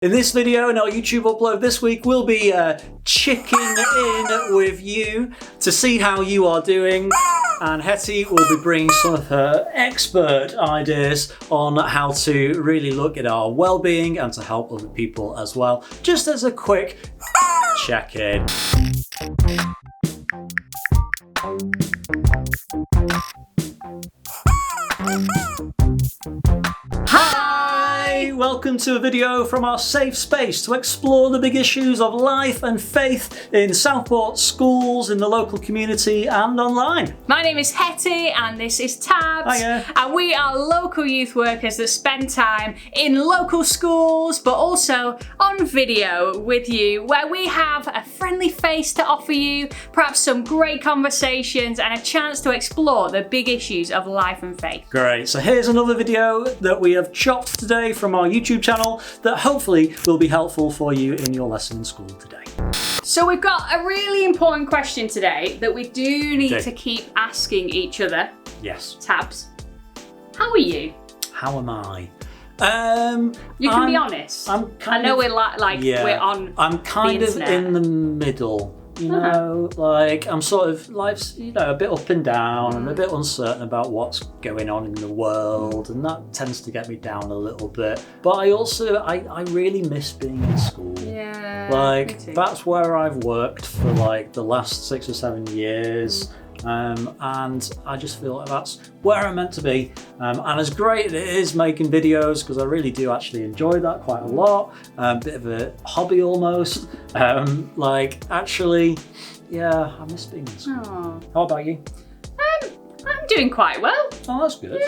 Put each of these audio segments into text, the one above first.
In this video and our YouTube upload this week, we'll be checking in with you to see how you are doing. And Hettie will be bringing some of her expert ideas on how to really look at our well-being and to help other people as well. Just as a quick check-in. Hi! Welcome to a video from our safe space to explore the big issues of life and faith in Southport schools, in the local community and online. My name is Hettie and this is Tabz. Hiya. And we are local youth workers that spend time in local schools but also on video with you, where we have a friendly face to offer you, perhaps some great conversations and a chance to explore the big issues of life and faith. Great, so here's another video that we have chopped today from our YouTube channel that hopefully will be helpful for you in your lesson in school today. So we've got a really important question today that we do need to keep asking each other. Yes. Tabz, how are you? How am I? You can be honest. I know we're we're on. I'm kind of in the middle. You know, like I'm sort of life's, a bit up and down. I'm a bit uncertain about what's going on in the world, and that tends to get me down a little bit. But I also, I really miss being in school. Yeah. Like that's where I've worked for like the last 6 or 7 years. And I just feel like that's where I'm meant to be. And as great as it is making videos, because I really do actually enjoy that quite a lot, a bit of a hobby almost. Actually, yeah, I miss being in school. Aww. How about you? I'm doing quite well. Oh, that's good.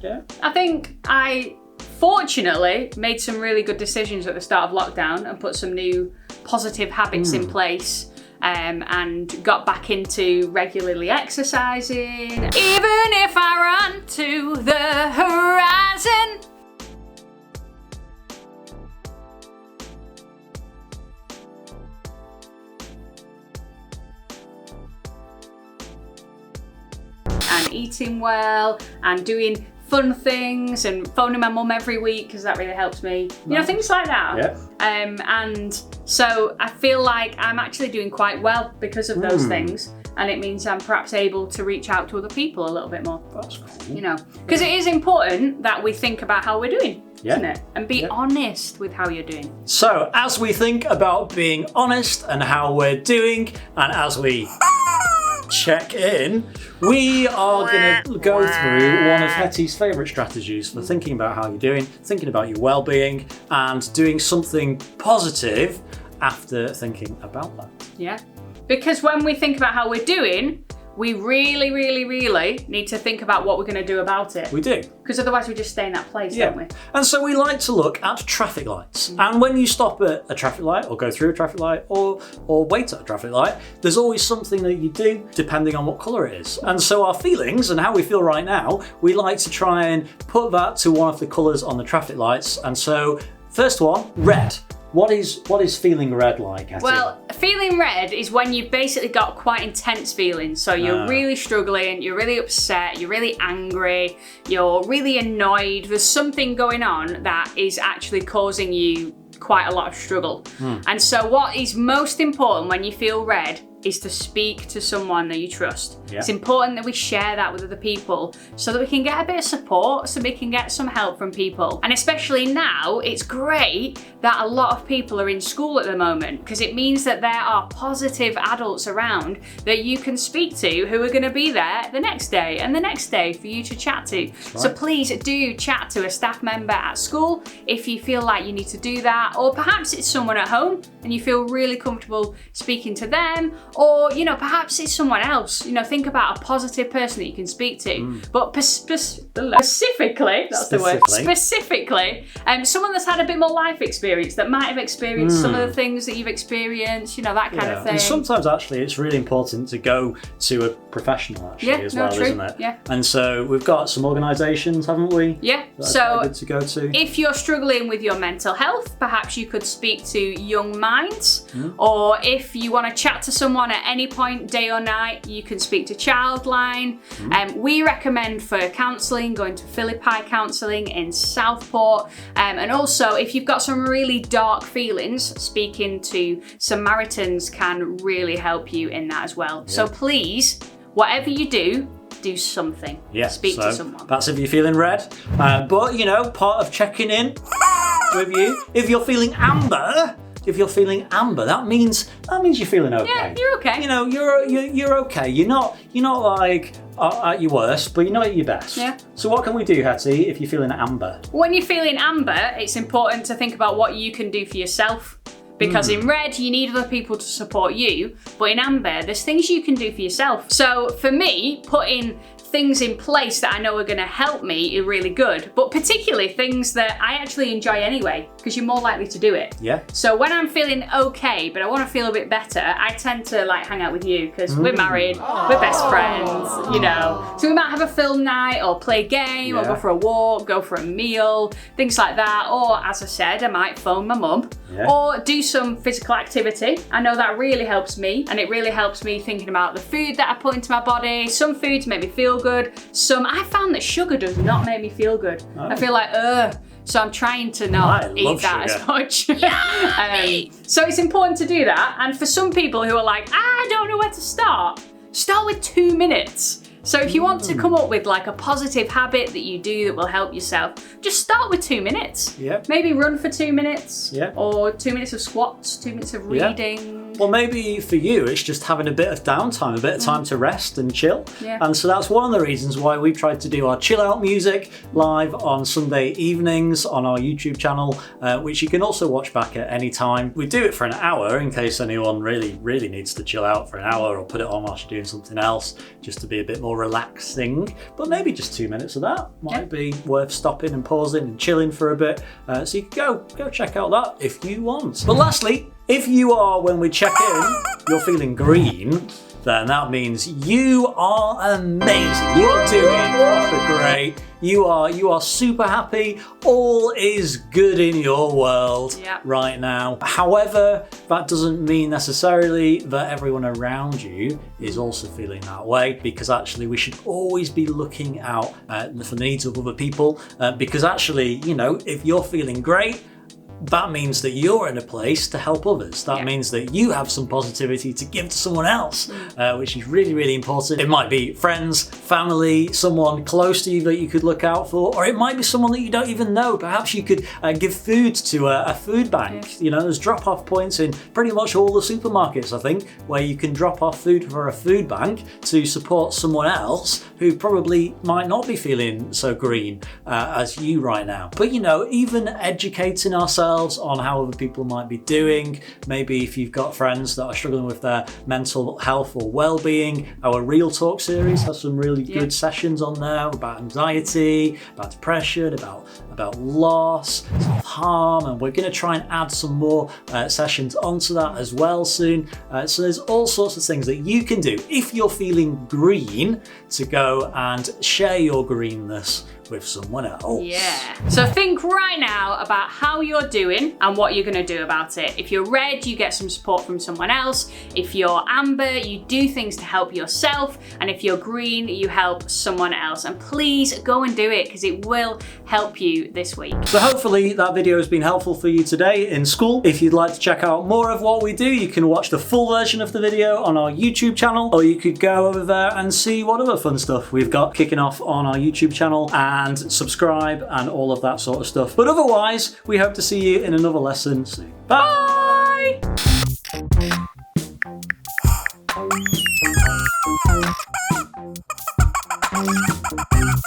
Yeah. I think I fortunately made some really good decisions at the start of lockdown and put some new positive habits in place. And got back into regularly exercising, even if I run to the horizon. And eating well and doing fun things and phoning my mum every week because that really helps me. You know, things like that. Yeah. And so I feel like I'm actually doing quite well because of those things, and it means I'm perhaps able to reach out to other people a little bit more. That's cool. You know, because it is important that we think about how we're doing, isn't it? And be honest with how you're doing. So as we think about being honest and how we're doing, and as we check in, we are going to go through one of Hettie's favourite strategies for thinking about how you're doing, thinking about your well-being, and doing something positive after thinking about that. Yeah, because when we think about how we're doing, we really, really, really need to think about what we're going to do about it. We do. Because otherwise we just stay in that place, don't we? And so we like to look at traffic lights. And when you stop at a traffic light or go through a traffic light or wait at a traffic light, there's always something that you do depending on what colour it is. And so our feelings and how we feel right now, we like to try and put that to one of the colours on the traffic lights. And so first one, red. What is feeling red like, Hettie? Well, feeling red is when you've basically got quite intense feelings. So you're really struggling, you're really upset, you're really angry, you're really annoyed. There's something going on that is actually causing you quite a lot of struggle. And so what is most important when you feel red is to speak to someone that you trust. Yeah. It's important that we share that with other people so that we can get a bit of support, so we can get some help from people. And especially now, it's great that a lot of people are in school at the moment, because it means that there are positive adults around that you can speak to who are going to be there the next day and the next day for you to chat to. Right. So please do chat to a staff member at school if you feel like you need to do that, or perhaps it's someone at home and you feel really comfortable speaking to them. Or, perhaps it's someone else. Think about a positive person that you can speak to. But specifically, that's the word, specifically, someone that's had a bit more life experience, that might have experienced some of the things that you've experienced, that kind of thing. And sometimes actually it's really important to go to a professional isn't it? Yeah. And so we've got some organisations, haven't we? Yeah. That's so good to go to. If you're struggling with your mental health, perhaps you could speak to Young Minds, or if you want to chat to someone someone at any point, day or night, you can speak to Childline. We recommend for counselling going to Philippi Counselling in Southport. And also, if you've got some really dark feelings, speaking to Samaritans can really help you in that as well. So please, whatever you do something. Yeah, speak to someone. That's if you're feeling red. But you know, part of checking in with you, if you're feeling amber, that means you're feeling okay. Yeah, you're okay. You know, you're okay. You're not like at your worst, but you're not at your best. Yeah. So what can we do, Hettie, if you're feeling amber? When you're feeling amber, it's important to think about what you can do for yourself. Because in red, you need other people to support you, but in amber, there's things you can do for yourself. So for me, putting things in place that I know are going to help me are really good, but particularly things that I actually enjoy anyway, because you're more likely to do it. Yeah. So when I'm feeling okay, but I want to feel a bit better, I tend to like hang out with you because we're married, we're best friends, you know. So we might have a film night or play a game or go for a walk, go for a meal, things like that. Or as I said, I might phone my mum or do some physical activity. I know that really helps me, and it really helps me thinking about the food that I put into my body. Some foods make me feel good. Some, I found that sugar does not make me feel good. I feel like, so I'm trying to not eat that as much. So it's important to do that. And for some people who are like, I don't know where to start with 2 minutes. So if you want to come up with like a positive habit that you do that will help yourself, just start with 2 minutes. Yeah. Maybe run for 2 minutes. Yeah. Or 2 minutes of squats, 2 minutes of reading. Well, maybe for you, it's just having a bit of downtime, a bit of time to rest and chill. Yeah. And so that's one of the reasons why we've tried to do our chill out music live on Sunday evenings on our YouTube channel, which you can also watch back at any time. We do it for an hour in case anyone really needs to chill out for an hour, or put it on whilst you're doing something else, just to be a bit more relaxing. But maybe just 2 minutes of that might be worth stopping and pausing and chilling for a bit. So you can go check out that if you want. But lastly, if you are, when we check in, you're feeling green, then that means you are amazing. You're doing proper great. You are super happy. All is good in your world right now. However, that doesn't mean necessarily that everyone around you is also feeling that way, because actually we should always be looking out for the needs of other people, because actually, you know, if you're feeling great, that means that you're in a place to help others. That means that you have some positivity to give to someone else, which is really important. It might be friends, family, someone close to you that you could look out for, or it might be someone that you don't even know. Perhaps you could give food to a food bank. You know, there's drop-off points in pretty much all the supermarkets, I think, where you can drop off food for a food bank to support someone else who probably might not be feeling so green as you right now. But you know, even educating ourselves on how other people might be doing. Maybe if you've got friends that are struggling with their mental health or well-being, our Real Talk series has some really good sessions on there about anxiety, about depression, about loss, self-harm, and we're going to try and add some more sessions onto that as well soon. So there's all sorts of things that you can do if you're feeling green to go and share your greenness with someone else. Yeah. So think right now about how you're doing and what you're going to do about it. If you're red, you get some support from someone else. If you're amber, you do things to help yourself. And if you're green, you help someone else. And please go and do it, because it will help you this week. So hopefully that video has been helpful for you today in school. If you'd like to check out more of what we do, you can watch the full version of the video on our YouTube channel, or you could go over there and see what other fun stuff we've got kicking off on our YouTube channel, and subscribe and all of that sort of stuff. But otherwise, we hope to see you in another lesson soon. Bye! Bye.